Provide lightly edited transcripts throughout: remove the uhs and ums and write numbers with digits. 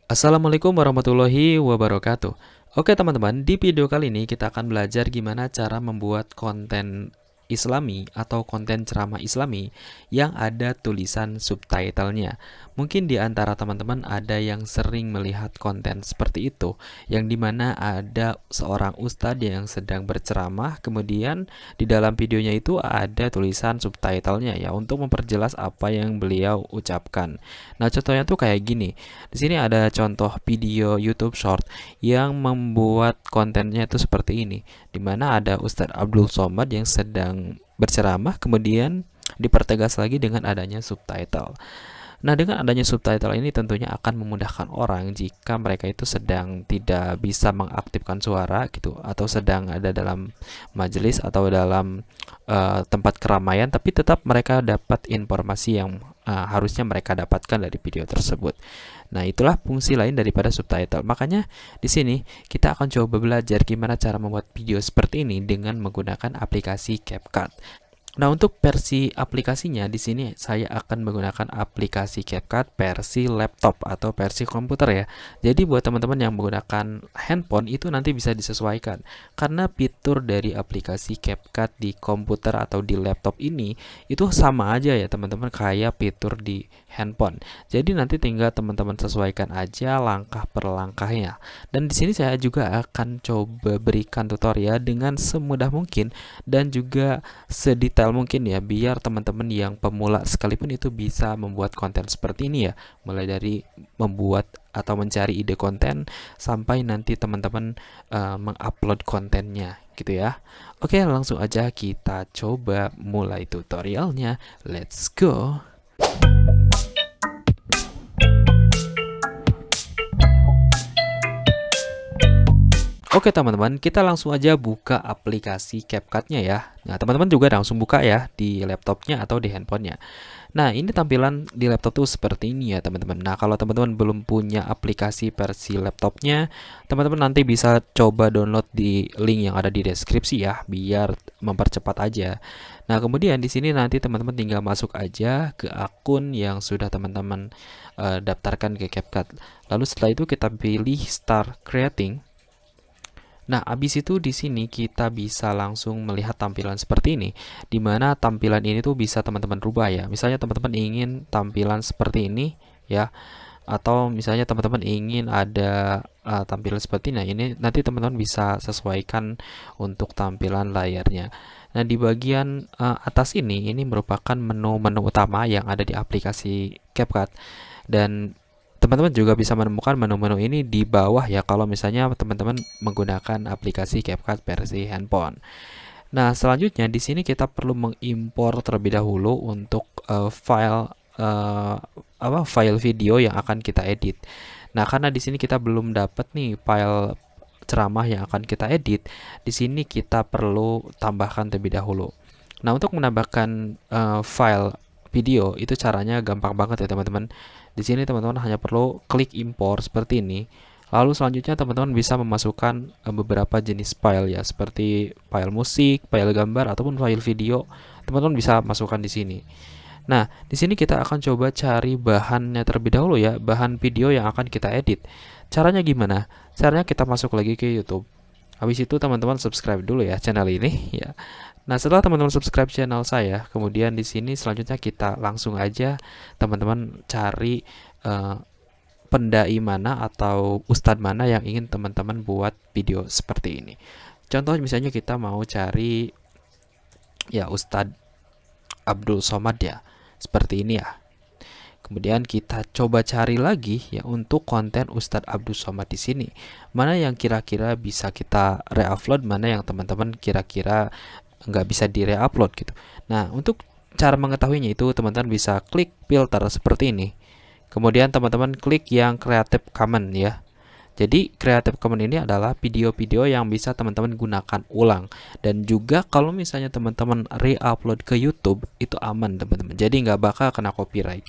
Assalamualaikum warahmatullahi wabarakatuh. Oke teman-teman, di video kali ini kita akan belajar gimana cara membuat konten Islami atau konten ceramah Islami yang ada tulisan subtitlenya. Mungkin di antara teman-teman ada yang sering melihat konten seperti itu, yang dimana ada seorang ustadz yang sedang berceramah, kemudian di dalam videonya itu ada tulisan subtitlenya ya untuk memperjelas apa yang beliau ucapkan. Nah contohnya tuh kayak gini. Di sini ada contoh video YouTube Short yang membuat kontennya itu seperti ini, di mana ada Ustadz Abdul Somad yang sedang berceramah, kemudian dipertegas lagi dengan adanya subtitle. Nah, dengan adanya subtitle ini tentunya akan memudahkan orang jika mereka itu sedang tidak bisa mengaktifkan suara gitu, atau sedang ada dalam majelis atau dalam tempat keramaian, tapi tetap mereka dapat informasi yang harusnya mereka dapatkan dari video tersebut. Nah, itulah fungsi lain daripada subtitle. Makanya di sini kita akan coba belajar gimana cara membuat video seperti ini dengan menggunakan aplikasi CapCut. Nah, untuk versi aplikasinya di sini saya akan menggunakan aplikasi CapCut versi laptop atau versi komputer ya. Jadi buat teman-teman yang menggunakan handphone itu nanti bisa disesuaikan. Karena fitur dari aplikasi CapCut di komputer atau di laptop ini itu sama aja ya teman-teman kayak fitur di handphone. Jadi nanti tinggal teman-teman sesuaikan aja langkah per langkahnya. Dan di sini saya juga akan coba berikan tutorial dengan semudah mungkin dan juga sedetail mungkin ya, biar teman-teman yang pemula sekalipun itu bisa membuat konten seperti ini ya, mulai dari membuat atau mencari ide konten sampai nanti teman-teman mengupload kontennya gitu ya. Oke, langsung aja kita coba mulai tutorialnya. Let's go. Oke teman-teman, kita langsung aja buka aplikasi CapCut-nya ya. Nah teman-teman juga langsung buka ya di laptopnya atau di handphonenya. Nah ini tampilan di laptop tuh seperti ini ya teman-teman. Nah kalau teman-teman belum punya aplikasi versi laptopnya, teman-teman nanti bisa coba download di link yang ada di deskripsi ya, biar mempercepat aja. Nah kemudian di sini nanti teman-teman tinggal masuk aja ke akun yang sudah teman-teman daftarkan ke CapCut. Lalu setelah itu kita pilih Start Creating. Nah, habis itu di sini kita bisa langsung melihat tampilan seperti ini, di mana tampilan ini tuh bisa teman-teman rubah ya. Misalnya teman-teman ingin tampilan seperti ini ya, atau misalnya teman-teman ingin ada tampilan seperti ini, nanti teman-teman bisa sesuaikan untuk tampilan layarnya. Nah, di bagian atas ini merupakan menu-menu utama yang ada di aplikasi CapCut, dan teman-teman juga bisa menemukan menu-menu ini di bawah ya kalau misalnya teman-teman menggunakan aplikasi CapCut versi handphone. Nah, selanjutnya di sini kita perlu mengimpor terlebih dahulu untuk file video yang akan kita edit. Nah, karena di sini kita belum dapat nih file ceramah yang akan kita edit, di sini kita perlu tambahkan terlebih dahulu. Nah, untuk menambahkan file video itu caranya gampang banget ya teman-teman. Di sini teman-teman hanya perlu klik impor seperti ini. Lalu selanjutnya teman-teman bisa memasukkan beberapa jenis file ya, seperti file musik, file gambar ataupun file video. Teman-teman bisa masukkan di sini. Nah, di sini kita akan coba cari bahannya terlebih dahulu ya, bahan video yang akan kita edit. Caranya gimana? Caranya kita masuk lagi ke YouTube. Habis itu teman-teman subscribe dulu ya channel ini ya. Nah, setelah teman-teman subscribe channel saya, kemudian di sini selanjutnya kita langsung aja teman-teman cari pendai mana atau ustadz mana yang ingin teman-teman buat video seperti ini. Contoh misalnya kita mau cari ya Ustadz Abdul Somad ya, seperti ini ya. Kemudian kita coba cari lagi ya untuk konten Ustadz Abdul Somad di sini. Mana yang kira-kira bisa kita re-upload, mana yang teman-teman kira-kira nggak bisa di-re-upload gitu. Nah, untuk cara mengetahuinya itu teman-teman bisa klik filter seperti ini. Kemudian teman-teman klik yang Creative Commons ya. Jadi Creative Commons ini adalah video-video yang bisa teman-teman gunakan ulang, dan juga kalau misalnya teman-teman re-upload ke YouTube itu aman teman-teman, jadi nggak bakal kena copyright.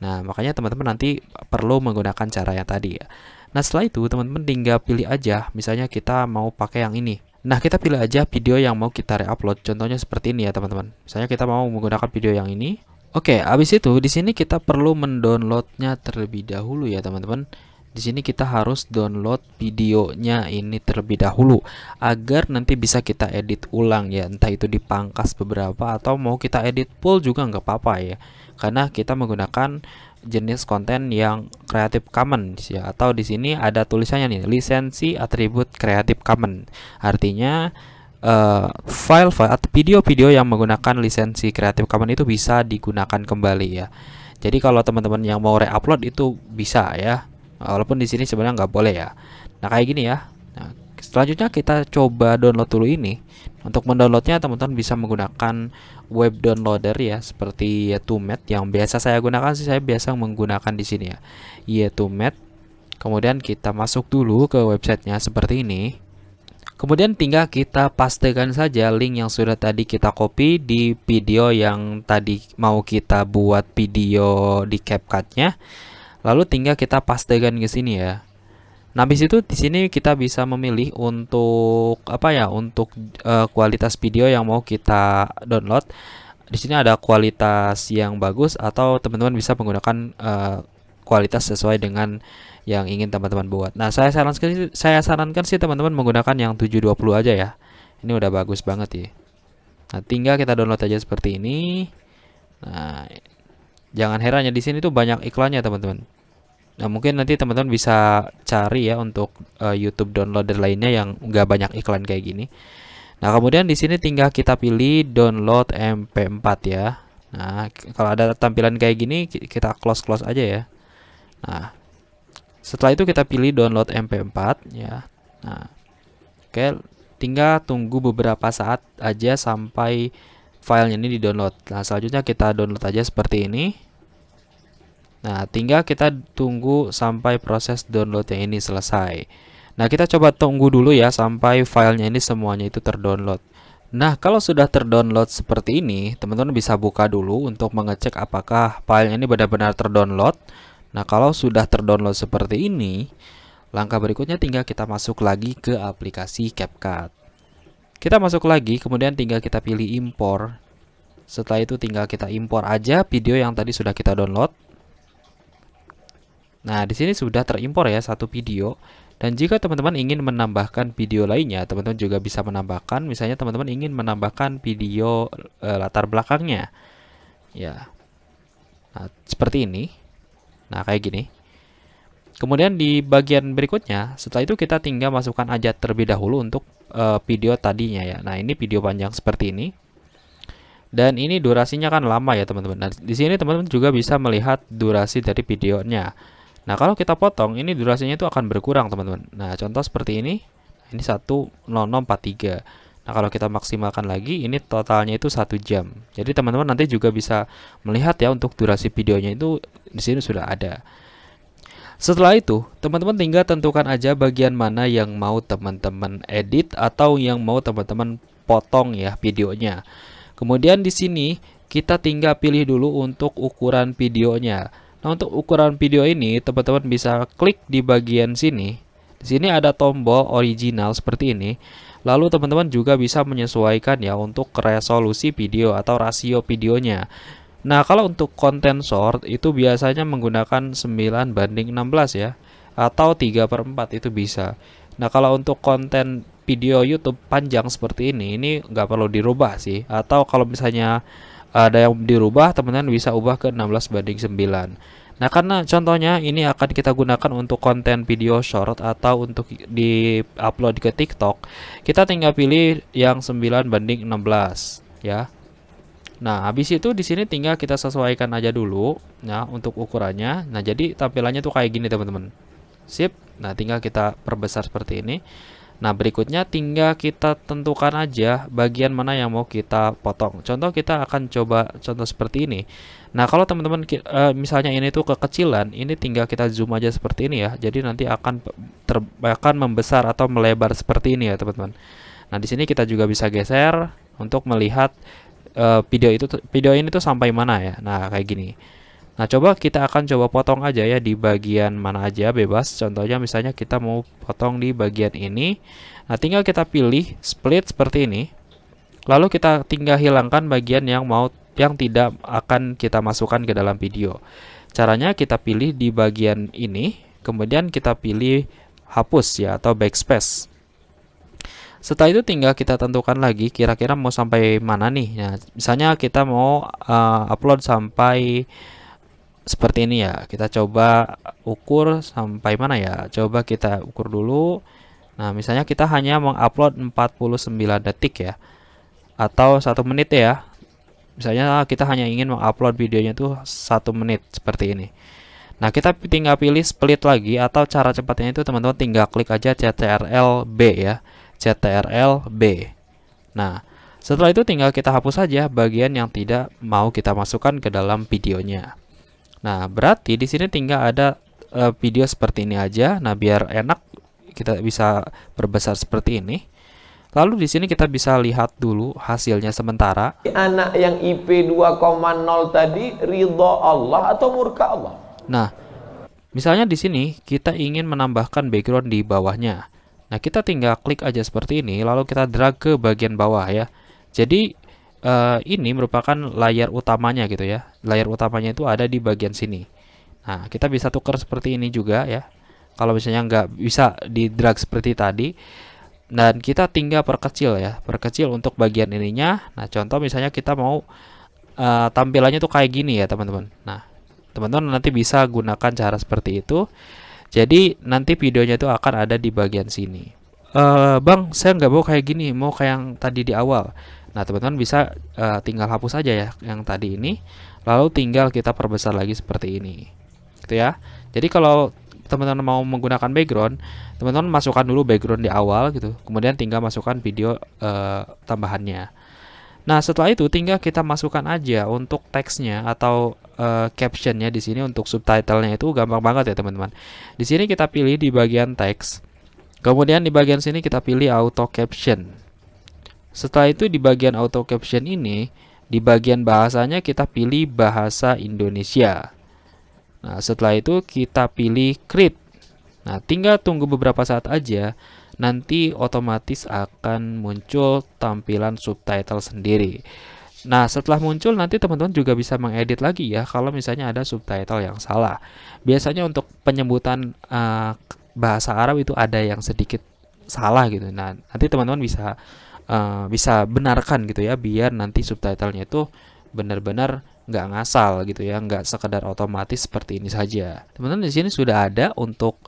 Nah makanya teman-teman nanti perlu menggunakan cara yang tadi ya. Nah setelah itu teman-teman tinggal pilih aja, misalnya kita mau pakai yang ini. Nah kita pilih aja video yang mau kita re-upload, contohnya seperti ini ya teman-teman. Misalnya kita mau menggunakan video yang ini. Oke, habis itu di sini kita perlu mendownloadnya terlebih dahulu ya teman-teman. di sini kita harus download videonya ini terlebih dahulu agar nanti bisa kita edit ulang ya, entah itu dipangkas beberapa atau mau kita edit full juga nggak apa-apa ya, karena kita menggunakan jenis konten yang Creative Commons ya, atau di sini ada tulisannya nih, lisensi atribut Creative Commons. Artinya file-file atau video-video yang menggunakan lisensi Creative Commons itu bisa digunakan kembali ya. Jadi kalau teman-teman yang mau re-upload itu bisa ya. Walaupun di sini sebenarnya nggak boleh ya. Nah kayak gini ya. Nah, selanjutnya kita coba download dulu ini. Untuk mendownloadnya teman-teman bisa menggunakan web downloader ya, seperti Yetumet yang biasa saya gunakan sih. Saya biasa menggunakan di sini ya, Yetumet. Kemudian kita masuk dulu ke websitenya seperti ini. Kemudian tinggal kita pastekan saja link yang sudah tadi kita copy di video yang tadi mau kita buat video di CapCut-nya. Lalu tinggal kita pastekan ke sini ya. Nah, habis itu di sini kita bisa memilih untuk apa ya? Untuk kualitas video yang mau kita download. Di sini ada kualitas yang bagus atau teman-teman bisa menggunakan kualitas sesuai dengan yang ingin teman-teman buat. Nah, saya sarankan sih teman-teman menggunakan yang 720 aja ya. Ini udah bagus banget ya. Nah, tinggal kita download aja seperti ini. Nah, jangan heran ya, di sini tuh banyak iklannya teman-teman. Nah, mungkin nanti teman-teman bisa cari ya untuk YouTube downloader lainnya yang nggak banyak iklan kayak gini. Nah, kemudian di sini tinggal kita pilih download MP4 ya. Nah, kalau ada tampilan kayak gini kita close aja ya. Nah, setelah itu kita pilih download MP4 ya. Nah, oke, tinggal tunggu beberapa saat aja sampai filenya ini di-download. Nah, selanjutnya kita download aja seperti ini. Nah, tinggal kita tunggu sampai proses downloadnya ini selesai. Nah, kita coba tunggu dulu ya sampai filenya ini semuanya itu terdownload. Nah, kalau sudah terdownload seperti ini, teman-teman bisa buka dulu untuk mengecek apakah filenya ini benar-benar terdownload. Nah, kalau sudah terdownload seperti ini, langkah berikutnya tinggal kita masuk lagi ke aplikasi CapCut. Kita masuk lagi, kemudian tinggal kita pilih impor. Setelah itu tinggal kita impor aja video yang tadi sudah kita download. Nah, di sini sudah terimpor ya satu video. Dan jika teman-teman ingin menambahkan video lainnya, teman-teman juga bisa menambahkan. Misalnya teman-teman ingin menambahkan video latar belakangnya. Ya. Nah, seperti ini. Nah, kayak gini. Kemudian di bagian berikutnya, setelah itu kita tinggal masukkan aja terlebih dahulu untuk video tadinya ya. Nah, ini video panjang seperti ini. Dan ini durasinya kan lama ya, teman-teman. Nah, di sini teman-teman juga bisa melihat durasi dari videonya. Nah, kalau kita potong, ini durasinya itu akan berkurang, teman-teman. Nah, contoh seperti ini. Ini 1:00:43. Nah, kalau kita maksimalkan lagi, ini totalnya itu 1 jam. Jadi, teman-teman nanti juga bisa melihat ya untuk durasi videonya itu di sini sudah ada. Setelah itu, teman-teman tinggal tentukan aja bagian mana yang mau teman-teman edit atau yang mau teman-teman potong ya videonya. Kemudian di sini kita tinggal pilih dulu untuk ukuran videonya. Nah, untuk ukuran video ini teman-teman bisa klik di bagian sini. Di sini ada tombol original seperti ini. Lalu teman-teman juga bisa menyesuaikan ya untuk resolusi video atau rasio videonya. Nah, kalau untuk konten short itu biasanya menggunakan 9:16 ya, atau 3/4 itu bisa. Nah, kalau untuk konten video YouTube panjang seperti ini nggak perlu dirubah sih. Atau kalau misalnya ada yang dirubah, teman-teman bisa ubah ke 16:9. Nah, karena contohnya ini akan kita gunakan untuk konten video short atau untuk di-upload ke TikTok, kita tinggal pilih yang 9:16 ya. Nah, habis itu di sini tinggal kita sesuaikan aja dulu nah untuk ukurannya. Nah, jadi tampilannya tuh kayak gini, teman-teman. Sip. Nah, tinggal kita perbesar seperti ini. Nah, berikutnya tinggal kita tentukan aja bagian mana yang mau kita potong. Contoh kita akan coba contoh seperti ini. Nah, kalau teman-teman misalnya ini tuh kekecilan, ini tinggal kita zoom aja seperti ini ya. Jadi nanti akan membesar atau melebar seperti ini ya, teman-teman. Nah, di sini kita juga bisa geser untuk melihat video ini tuh sampai mana ya. Nah, kayak gini. Nah, coba kita akan coba potong aja ya di bagian mana aja bebas. Contohnya misalnya kita mau potong di bagian ini. Nah, tinggal kita pilih split seperti ini. Lalu kita tinggal hilangkan bagian yang tidak akan kita masukkan ke dalam video. Caranya kita pilih di bagian ini. kemudian kita pilih hapus ya atau backspace. Setelah itu tinggal kita tentukan lagi kira-kira mau sampai mana nih. Nah, misalnya kita mau upload sampai seperti ini ya. Kita coba ukur sampai mana ya. Coba kita ukur dulu. Nah, misalnya kita hanya mengupload 49 detik ya. Atau 1 menit ya. Misalnya kita hanya ingin mengupload videonya tuh 1 menit seperti ini. Nah, kita tinggal pilih split lagi, atau cara cepatnya itu teman-teman tinggal klik aja CTRL B ya. CTRL B. Nah, setelah itu tinggal kita hapus saja bagian yang tidak mau kita masukkan ke dalam videonya. Nah, berarti di sini tinggal ada video seperti ini aja. Nah, biar enak kita bisa perbesar seperti ini. Lalu di sini kita bisa lihat dulu hasilnya sementara. Anak yang IP 2,0 tadi ridho Allah atau murka Allah? Nah, misalnya di sini kita ingin menambahkan background di bawahnya. Nah, kita tinggal klik aja seperti ini, lalu kita drag ke bagian bawah ya. Jadi ini merupakan layar utamanya gitu ya. Layar utamanya itu ada di bagian sini. Nah, kita bisa tukar seperti ini juga ya. Kalau misalnya nggak bisa di drag seperti tadi, dan kita tinggal perkecil ya, perkecil untuk bagian ininya. Nah, contoh misalnya kita mau tampilannya tuh kayak gini ya teman-teman. Nah, teman-teman nanti bisa gunakan cara seperti itu. Jadi nanti videonya itu akan ada di bagian sini. Bang, saya nggak mau kayak gini, mau kayak yang tadi di awal. Nah, teman-teman bisa tinggal hapus saja ya yang tadi ini, lalu tinggal kita perbesar lagi seperti ini, gitu ya. Jadi kalau teman-teman mau menggunakan background, teman-teman masukkan dulu background di awal gitu, kemudian tinggal masukkan video tambahannya. Nah, setelah itu tinggal kita masukkan aja untuk teksnya atau captionnya di sini. Untuk subtitlenya itu gampang banget ya teman-teman. Di sini kita pilih di bagian teks, kemudian di bagian sini kita pilih auto caption. Setelah itu di bagian auto caption ini, di bagian bahasanya kita pilih bahasa Indonesia. Nah, setelah itu kita pilih create. Nah, tinggal tunggu beberapa saat aja. Nanti otomatis akan muncul tampilan subtitle sendiri. Nah, setelah muncul nanti teman-teman juga bisa mengedit lagi ya kalau misalnya ada subtitle yang salah. Biasanya untuk penyebutan bahasa Arab itu ada yang sedikit salah gitu. Nah, nanti teman-teman bisa benarkan gitu ya, biar nanti subtitlenya itu benar-benar nggak ngasal gitu ya, nggak sekedar otomatis seperti ini saja. Teman-teman di sini sudah ada untuk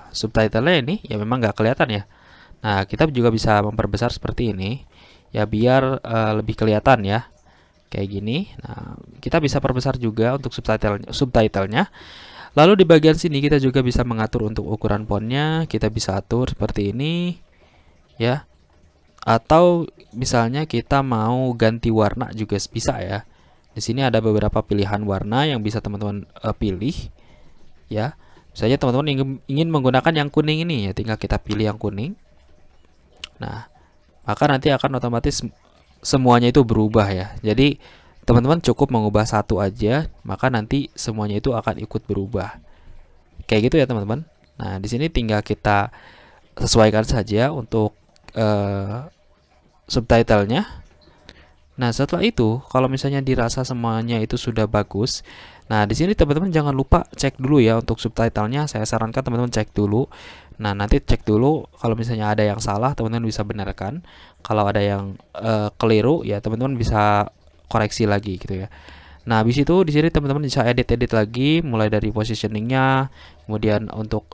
subtitlenya ini ya, memang nggak kelihatan ya. Nah, kita juga bisa memperbesar seperti ini ya, biar lebih kelihatan ya, kayak gini. Nah, kita bisa perbesar juga untuk subtitlenya. Lalu di bagian sini kita juga bisa mengatur untuk ukuran fontnya. Kita bisa atur seperti ini ya, atau misalnya kita mau ganti warna juga bisa ya. Di sini ada beberapa pilihan warna yang bisa teman-teman pilih ya. Misalnya teman-teman ingin menggunakan yang kuning ini ya, tinggal kita pilih yang kuning. Nah, maka nanti akan otomatis semuanya itu berubah ya. Jadi teman-teman cukup mengubah satu aja, maka nanti semuanya itu akan ikut berubah. Kayak gitu ya teman-teman. Nah, di sini tinggal kita sesuaikan saja untuk subtitlenya. Nah, setelah itu kalau misalnya dirasa semuanya itu sudah bagus, nah di sini teman-teman jangan lupa cek dulu ya untuk subtitlenya. Saya sarankan teman-teman cek dulu. Nah, nanti cek dulu kalau misalnya ada yang salah, teman-teman bisa benarkan. Kalau ada yang keliru ya, teman-teman bisa koreksi lagi gitu ya. Nah, habis itu di sini teman-teman bisa edit-edit lagi, mulai dari positioningnya, kemudian untuk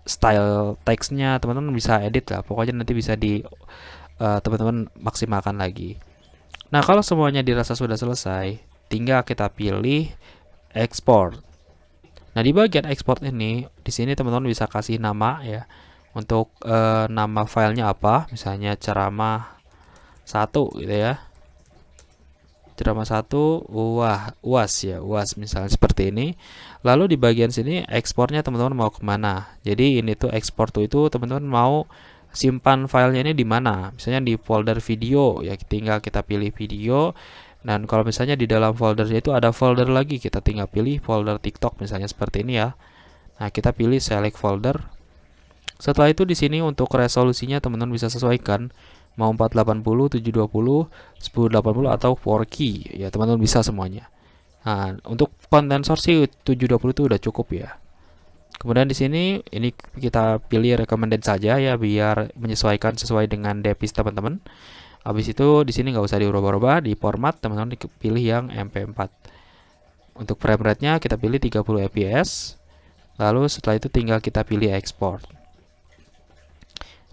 style teksnya teman-teman bisa edit lah. Pokoknya nanti bisa di teman-teman maksimalkan lagi. Nah, kalau semuanya dirasa sudah selesai, tinggal kita pilih export. Nah, di bagian export ini, di sini teman-teman bisa kasih nama ya. Untuk nama filenya apa? Misalnya ceramah 1 gitu ya. Ceramah 1 UAS ya, UAS misalnya seperti ini. Lalu di bagian sini ekspornya teman-teman mau kemana? Jadi ini tuh ekspor tuh itu teman-teman mau simpan filenya ini di mana? Misalnya di folder video ya, tinggal kita pilih video. Dan kalau misalnya di dalam foldernya itu ada folder lagi, kita tinggal pilih folder TikTok misalnya seperti ini ya. Nah, kita pilih select folder. Setelah itu di sini untuk resolusinya teman-teman bisa sesuaikan mau 480, 720, 1080 atau 4K ya, teman-teman bisa semuanya. Nah, untuk konten source sih 720 itu udah cukup ya. Kemudian di sini ini kita pilih recommended saja ya, biar menyesuaikan sesuai dengan device teman-teman. Habis itu di sini nggak usah dirubah-rubah, di format teman-teman pilih yang MP4. Untuk frame rate-nya kita pilih 30 fps. Lalu setelah itu tinggal kita pilih export.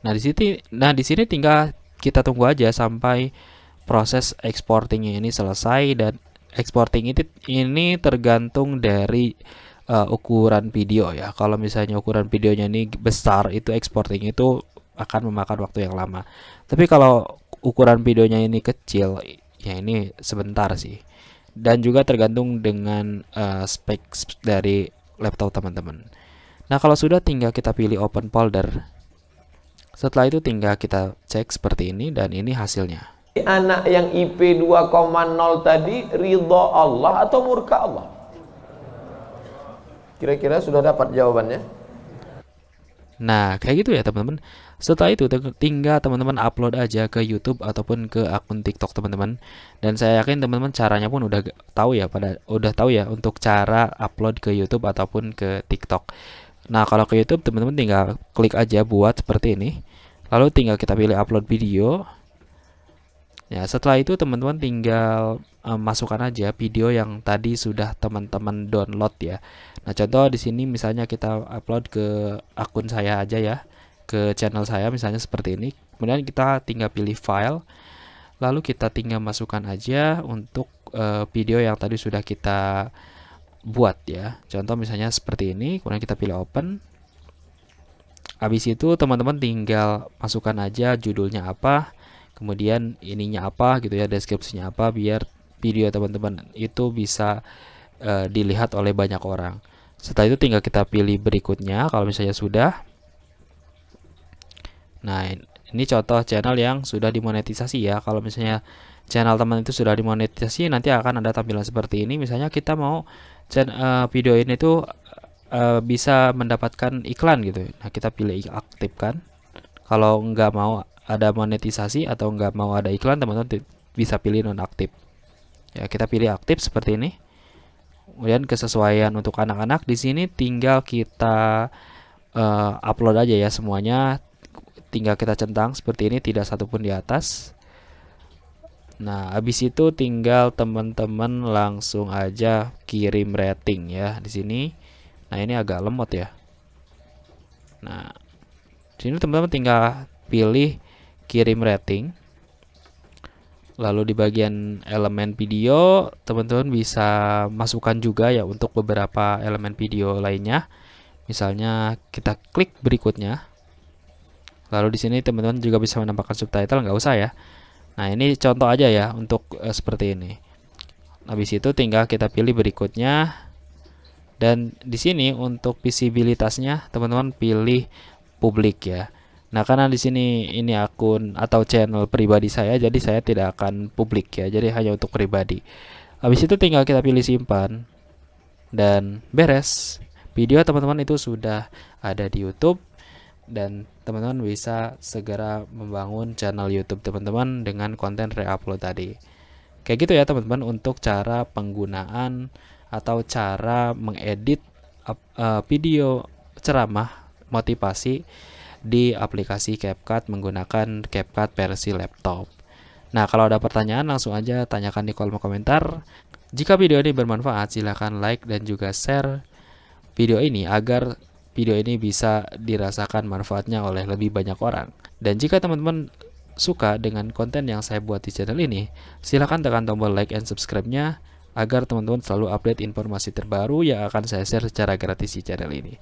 Nah, di sini tinggal kita tunggu aja sampai proses exportingnya ini selesai, dan exporting ini tergantung dari ukuran video ya. Kalau misalnya ukuran videonya ini besar, itu exporting itu akan memakan waktu yang lama. Tapi kalau ukuran videonya ini kecil, ya ini sebentar sih. Dan juga tergantung dengan spek dari laptop teman-teman. Nah, kalau sudah tinggal kita pilih open folder. Setelah itu tinggal kita cek seperti ini, dan ini hasilnya. Anak yang IP 2,0 tadi ridho Allah atau murka Allah? Kira-kira sudah dapat jawabannya? Nah, kayak gitu ya teman-teman. Setelah itu tinggal teman-teman upload aja ke YouTube ataupun ke akun TikTok teman-teman. Dan saya yakin teman-teman caranya pun udah tahu ya untuk cara upload ke YouTube ataupun ke TikTok. Nah, kalau ke YouTube teman-teman tinggal klik aja buat seperti ini. Lalu tinggal kita pilih upload video. Ya, setelah itu teman-teman tinggal masukkan aja video yang tadi sudah teman-teman download ya. Nah, contoh di sini misalnya kita upload ke akun saya aja ya, ke channel saya misalnya seperti ini. Kemudian kita tinggal pilih file, lalu kita tinggal masukkan aja untuk video yang tadi sudah kita buat ya. Contoh misalnya seperti ini, kemudian kita pilih open. Habis itu teman-teman tinggal masukkan aja judulnya apa, kemudian ininya apa gitu ya, deskripsinya apa, biar video teman-teman itu bisa dilihat oleh banyak orang. Setelah itu tinggal kita pilih berikutnya kalau misalnya sudah. Nah, ini contoh channel yang sudah dimonetisasi ya. Kalau misalnya channel teman itu sudah dimonetisasi, nanti akan ada tampilan seperti ini. Misalnya kita mau video ini tuh bisa mendapatkan iklan gitu. Nah, kita pilih aktifkan. Kalau nggak mau ada monetisasi atau nggak mau ada iklan, teman-teman bisa pilih nonaktif. Ya, kita pilih aktif seperti ini. Kemudian kesesuaian untuk anak-anak di sini tinggal kita upload aja ya semuanya. Tinggal kita centang seperti ini, tidak satupun di atas. Nah, habis itu tinggal teman-teman langsung aja kirim rating ya di sini. Nah, ini agak lemot ya. Nah, di sini teman-teman tinggal pilih kirim rating. Lalu di bagian elemen video, teman-teman bisa masukkan juga ya untuk beberapa elemen video lainnya. Misalnya kita klik berikutnya. Lalu di sini teman-teman juga bisa menambahkan subtitle, nggak usah ya. Nah, ini contoh aja ya untuk seperti ini. Habis itu tinggal kita pilih berikutnya. Dan di sini untuk visibilitasnya teman-teman pilih publik ya. Nah, karena di sini ini akun atau channel pribadi saya, jadi saya tidak akan publik ya. Jadi hanya untuk pribadi. Habis itu tinggal kita pilih simpan dan beres. Video teman-teman itu sudah ada di YouTube, dan teman-teman bisa segera membangun channel YouTube teman-teman dengan konten reupload tadi. Kayak gitu ya teman-teman untuk cara penggunaan atau cara mengedit video ceramah motivasi di aplikasi CapCut menggunakan CapCut versi laptop. Nah, kalau ada pertanyaan langsung aja tanyakan di kolom komentar. Jika video ini bermanfaat, silahkan like dan juga share video ini agar video ini bisa dirasakan manfaatnya oleh lebih banyak orang. Dan jika teman-teman suka dengan konten yang saya buat di channel ini, silahkan tekan tombol like and subscribe-nya agar teman-teman selalu update informasi terbaru yang akan saya share secara gratis di channel ini.